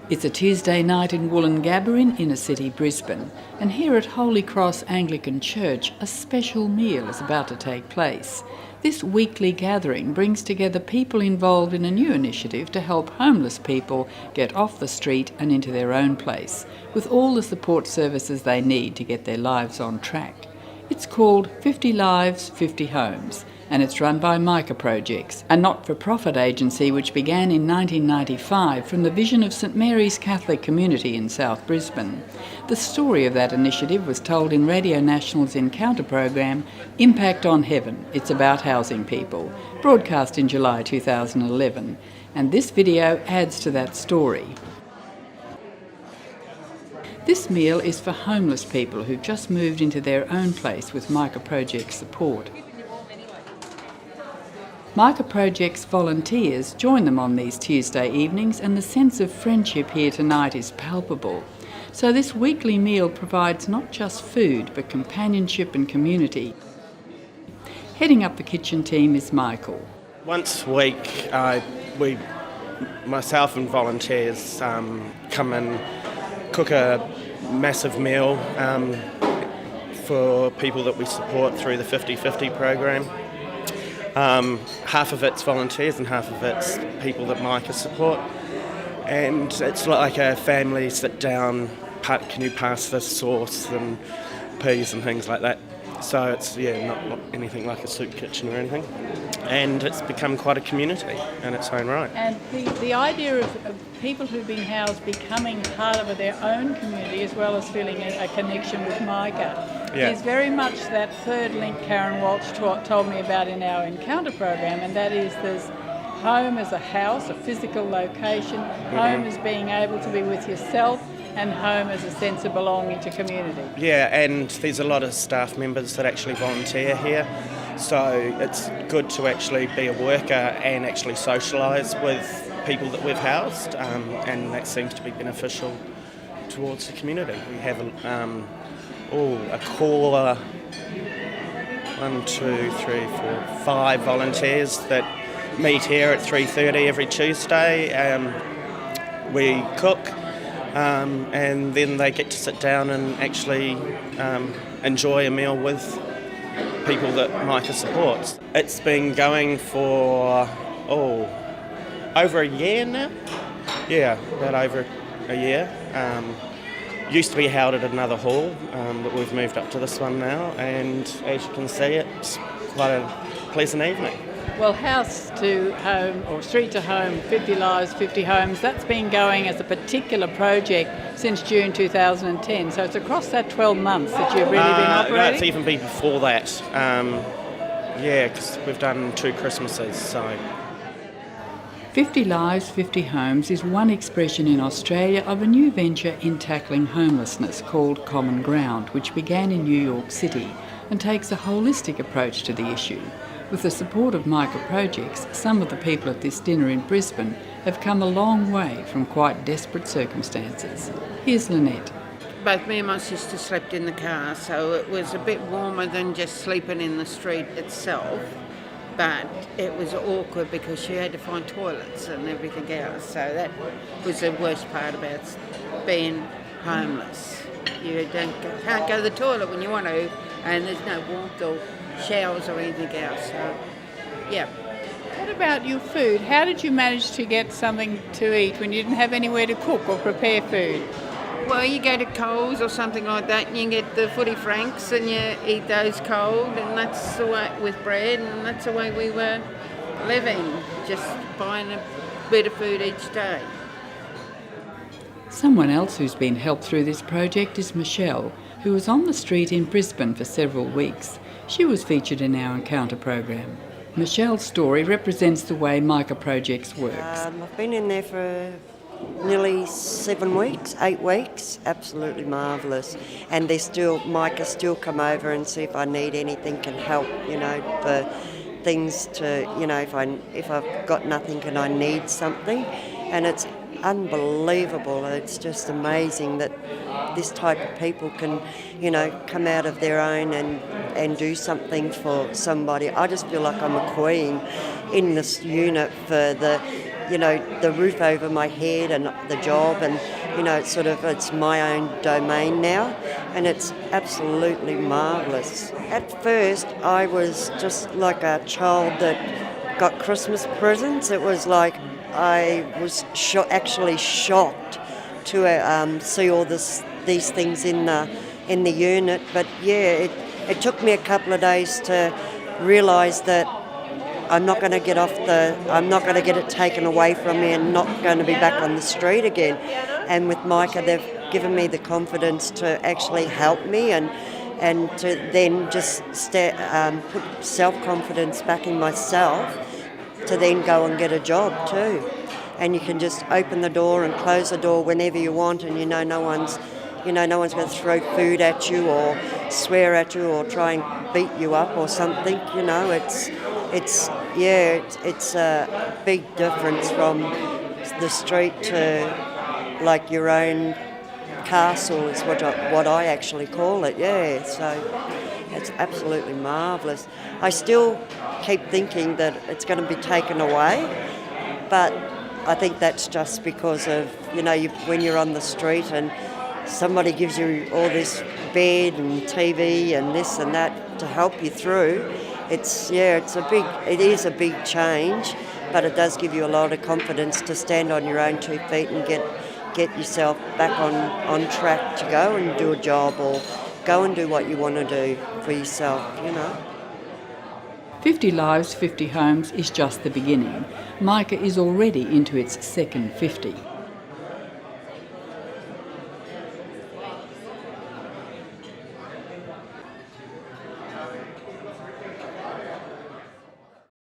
It's a Tuesday night in Woolloongabba in inner city Brisbane, and here at Holy Cross Anglican Church a special meal is about to take place. This weekly gathering brings together people involved in a new initiative to help homeless people get off the street and into their own place, with all the support services they need to get their lives on track. It's called 50 Lives, 50 Homes, and it's run by Micah Projects, a not-for-profit agency which began in 1995 from the vision of St Mary's Catholic Community in South Brisbane. The story of that initiative was told in Radio National's Encounter program, Impact on Heaven. It's about housing people, broadcast in July 2011. And this video adds to that story. This meal is for homeless people who've just moved into their own place with Micah Projects support. Micah Projects volunteers join them on these Tuesday evenings, and the sense of friendship here tonight is palpable. So this weekly meal provides not just food but companionship and community. Heading up the kitchen team is Michael. Once a week, myself and volunteers come and cook a massive meal for people that we support through the 50/50 program. Half of it's volunteers and half of it's people that Micah support. And it's like a family sit down, can you pass this sauce and peas and things like that. So it's, not anything like a soup kitchen or anything. And it's become quite a community in its own right. And the idea of people who've been housed becoming part of their own community as well as feeling a connection with Micah is very much that third link Karen Walsh told me about in our Encounter program, and that is there's home as a house, a physical location, home as being able to be with yourself, and home as a sense of belonging to community. Yeah, and there's a lot of staff members that actually volunteer here, so it's good to actually be a worker and actually socialise with people that we've housed, and that seems to be beneficial towards the community. We have a core 5 volunteers that meet here at 3:30 every Tuesday. We cook, and then they get to sit down and actually enjoy a meal with people that Micah supports. It's been going for over a year now. Yeah, about over a year. Used to be held at another hall, but we've moved up to this one now, and as you can see, it's quite a pleasant evening. Well, House to Home, or Street to Home, 50 Lives, 50 Homes, that's been going as a particular project since June 2010. So it's across that 12 months that you've really been operating? No, it's even been before that. Because we've done 2 Christmases, so... 50 Lives, 50 Homes is one expression in Australia of a new venture in tackling homelessness called Common Ground, which began in New York City and takes a holistic approach to the issue. With the support of Micah Projects, some of the people at this dinner in Brisbane have come a long way from quite desperate circumstances. Here's Lynette. Both me and my sister slept in the car, so it was a bit warmer than just sleeping in the street itself. But it was awkward because she had to find toilets and everything else. So that was the worst part about being homeless. You can't go to the toilet when you want to, and there's no warmth or showers or anything else. So, yeah. What about your food? How did you manage to get something to eat when you didn't have anywhere to cook or prepare food? Well, you go to Coles or something like that and you get the 40 francs and you eat those cold, and that's the way with bread, and that's the way we were living, just buying a bit of food each day. Someone else who's been helped through this project is Michelle, who was on the street in Brisbane for several weeks. She was featured in our Encounter program. Michelle's story represents the way Micah Projects works. I've been in there for nearly 8 weeks, absolutely marvellous. And Micah still come over and see if I need anything, can help, for things to, if I've got nothing and I need something. And it's unbelievable. It's just amazing that this type of people can, come out of their own and do something for somebody. I just feel like I'm a queen in this unit for the the roof over my head and the job, and it's my own domain now, and it's absolutely marvellous. At first, I was just like a child that got Christmas presents. It was like I was actually shocked to see all these things in the unit. But yeah, it took me a couple of days to realise that I'm not going to get it taken away from me and not going to be back on the street again. And with Micah, they've given me the confidence to actually help me and to then just put self-confidence back in myself to then go and get a job too. And you can just open the door and close the door whenever you want, and no one's going to throw food at you or swear at you or try and beat you up or something. It's a big difference from the street to like your own castle is what I actually call it. Yeah, so it's absolutely marvellous. I still keep thinking that it's going to be taken away, but I think that's just because of when you're on the street and somebody gives you all this bed and TV and this and that to help you through. It is a big change, but it does give you a lot of confidence to stand on your own 2 feet and get yourself back on track to go and do a job or go and do what you want to do for yourself. 50 Lives, 50 Homes is just the beginning. Micah is already into its second 50.